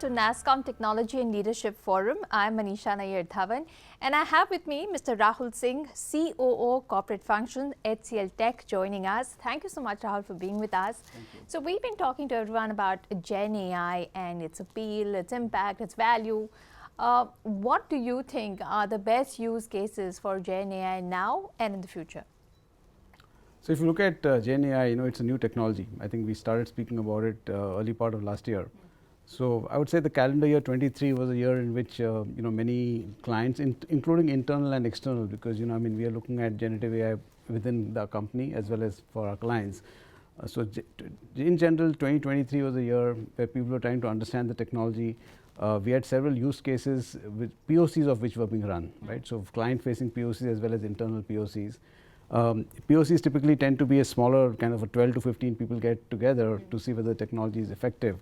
to NASSCOM Technology and Leadership Forum. I'm Manisha Nair Dhawan, and I have with me Mr. Rahul Singh, COO Corporate Functions, HCLTech, joining us. Thank you so much, Rahul, for being with us. So we've been talking to everyone about Gen AI and its appeal, its impact, its value. What do you think are the best use cases for Gen AI now and in the future? So if you look at Gen AI, it's a new technology. I think we started speaking about it early part of last year. So I would say the calendar year 23 was a year in which many clients, including internal and external, because we are looking at generative AI within the company as well as for our clients. In general, 2023 was a year where people were trying to understand the technology. We had several use cases with POCs of which were being run, right? So client-facing POCs as well as internal POCs. POCs typically tend to be a smaller kind of a 12 to 15 people get together to see whether the technology is effective.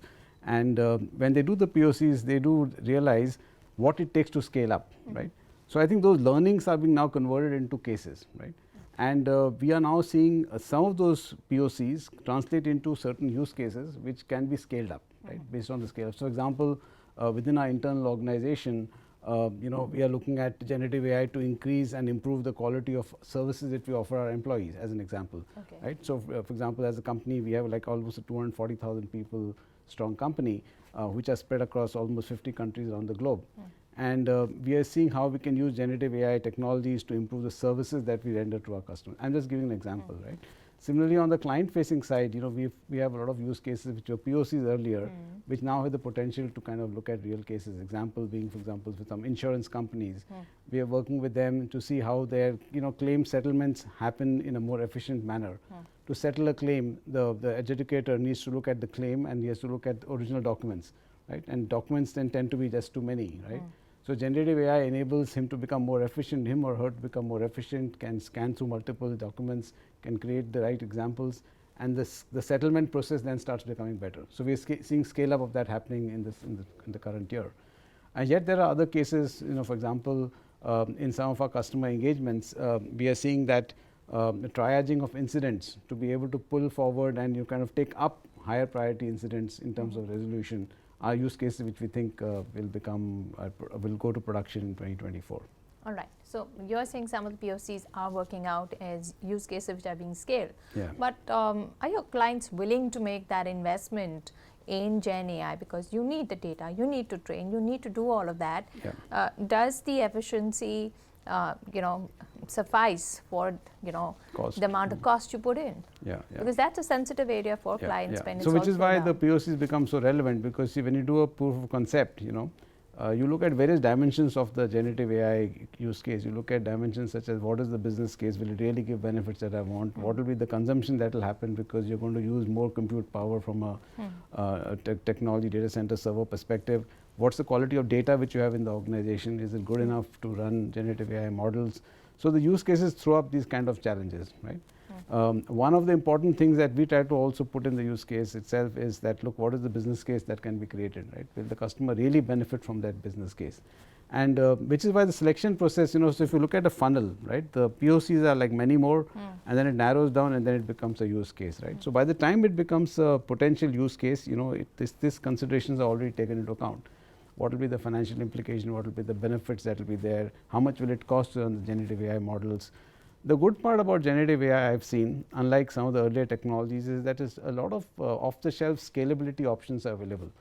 And when they do the POCs, they do realize what it takes to scale up, right? So I think those learnings are being now converted into cases, right? And we are now seeing some of those POCs translate into certain use cases which can be scaled up, right, based on the scale. So, for example, within our internal organization, we are looking at generative AI to increase and improve the quality of services that we offer our employees, as an example, right? So, for example, as a company, we have like almost a 240,000 people strong company, which are spread across almost 50 countries around the globe. And we are seeing how we can use generative AI technologies to improve the services that we render to our customers. I'm just giving an example, right? Similarly, on the client-facing side, we have a lot of use cases which were POCs earlier, which now have the potential to kind of look at real cases. Example being, for example, with some insurance companies, we are working with them to see how their claim settlements happen in a more efficient manner. To settle a claim, the adjudicator needs to look at the claim and he has to look at the original documents, right? And documents then tend to be just too many, right? So generative AI enables him to become more efficient, him or her to become more efficient, can scan through multiple documents, can create the right examples, and the settlement process then starts becoming better. So we are seeing scale up of that happening in the current year. And yet there are other cases, for example, in some of our customer engagements, we are seeing that the triaging of incidents to be able to pull forward and you kind of take up higher priority incidents in terms of resolution are use cases which we think will go to production in 2024. All right. So you're saying some of the POCs are working out as use cases which are being scaled. Yeah. But are your clients willing to make that investment in Gen AI, because you need the data, you need to train, you need to do all of that? Yeah. Does the efficiency suffice for cost. the amount of cost you put in? Yeah. Because that's a sensitive area for clients. When So it's which is why the POCs become so relevant, because see, when you do a proof of concept, you look at various dimensions of the generative AI use case. You look at dimensions such as what is the business case, will it really give benefits that I want, what will be the consumption that will happen because you're going to use more compute power from a technology data center server perspective. What's the quality of data which you have in the organization? Is it good enough to run generative AI models? So the use cases throw up these kind of challenges, right? One of the important things that we try to also put in the use case itself is that, look, what is the business case that can be created, right? Will the customer really benefit from that business case? And which is why the selection process, so if you look at a funnel, right, the POCs are like many more, and then it narrows down and then it becomes a use case, right? So by the time it becomes a potential use case, these considerations are already taken into account. What will be the financial implication? What will be the benefits that will be there? How much will it cost to run the generative AI models? The good part about generative AI I've seen, unlike some of the earlier technologies, is that a lot of off-the-shelf scalability options are available.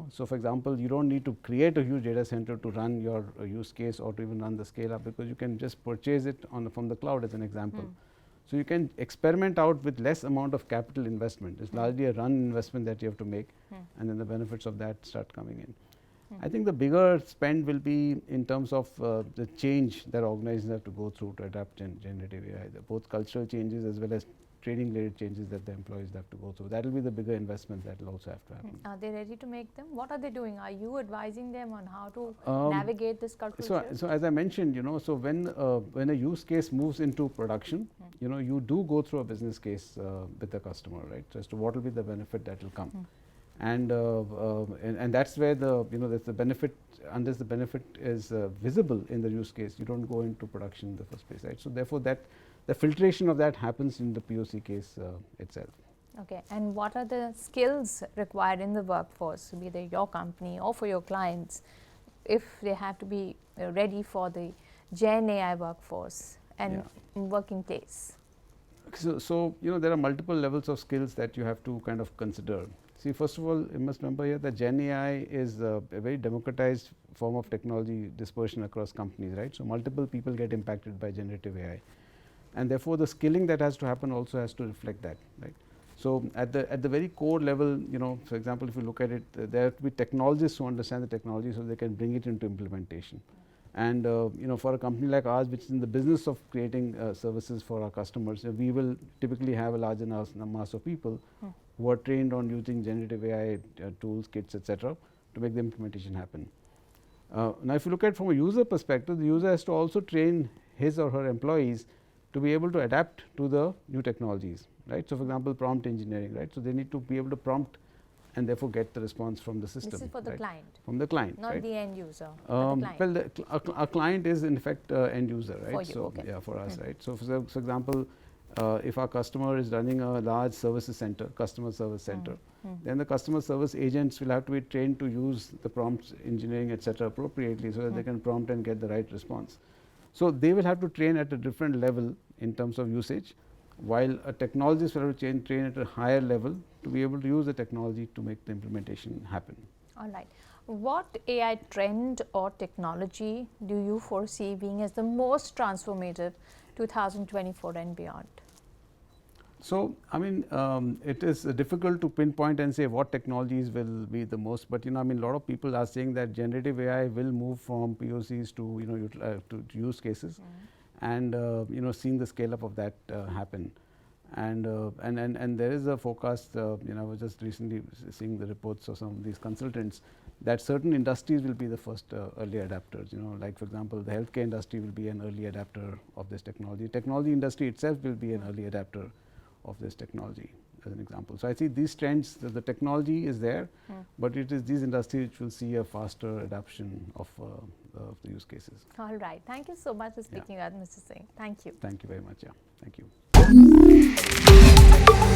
So for example, you don't need to create a huge data center to run your use case or to even run the scale up, because you can just purchase it from the cloud, as an example. So you can experiment out with less amount of capital investment. It's largely a run investment that you have to make, and then the benefits of that start coming in. I think the bigger spend will be in terms of the change that organizations have to go through to adapt generative AI, both cultural changes as well as training related changes that the employees have to go through. That will be the bigger investment that will also have to happen. Are they ready to make them? What are they doing? Are you advising them on how to navigate this cultural shift? So as I mentioned, so when a use case moves into production, you do go through a business case with the customer, right? So as to what will be the benefit that will come. And that's where that's the benefit. Unless the benefit is visible in the use case, you don't go into production in the first place, right? So therefore, the filtration of that happens in the POC case itself. Okay, and what are the skills required in the workforce, be they your company or for your clients, if they have to be ready for the Gen AI workforce and working place? So, there are multiple levels of skills that you have to kind of consider. See, first of all, you must remember here that Gen AI is a very democratized form of technology dispersion across companies, right? So, multiple people get impacted by generative AI, and therefore the skilling that has to happen also has to reflect that, right? So, at the very core level, for example, if you look at it, there have to be technologists who understand the technology so they can bring it into implementation. And for a company like ours, which is in the business of creating services for our customers, we will typically have a larger mass of people who are trained on using generative AI tools, kits, etc., to make the implementation happen. Now, if you look at it from a user perspective, the user has to also train his or her employees to be able to adapt to the new technologies, right? So, for example, prompt engineering, right? So, they need to be able to prompt and therefore get the response from the system. This is for the client. From the client, not right? the end user. But the client. Well, our client is in fact end user, right? For you, so okay. yeah, for us, right? So, for example, if our customer is running a large services center, customer service center, then the customer service agents will have to be trained to use the prompts engineering, etc., appropriately, so that they can prompt and get the right response. So, they will have to train at a different level in terms of usage, while a technologist will have to train at a higher level to be able to use the technology to make the implementation happen. All right. What AI trend or technology do you foresee being as the most transformative 2024 and beyond? So, I mean, it is difficult to pinpoint and say what technologies will be the most, but I mean, a lot of people are saying that generative AI will move from POCs to to use cases, and seeing the scale up of that happen. And there is a forecast. I was just recently seeing the reports of some of these consultants that certain industries will be the first early adapters. Like for example, the healthcare industry will be an early adapter of this technology. Technology industry itself will be an early adapter of this technology, as an example. So, I see these trends, the technology is there, but it is these industries which will see a faster adoption of the use cases. All right. Thank you so much for speaking with us, Mr. Singh. Thank you. Thank you very much. Yeah. Thank you.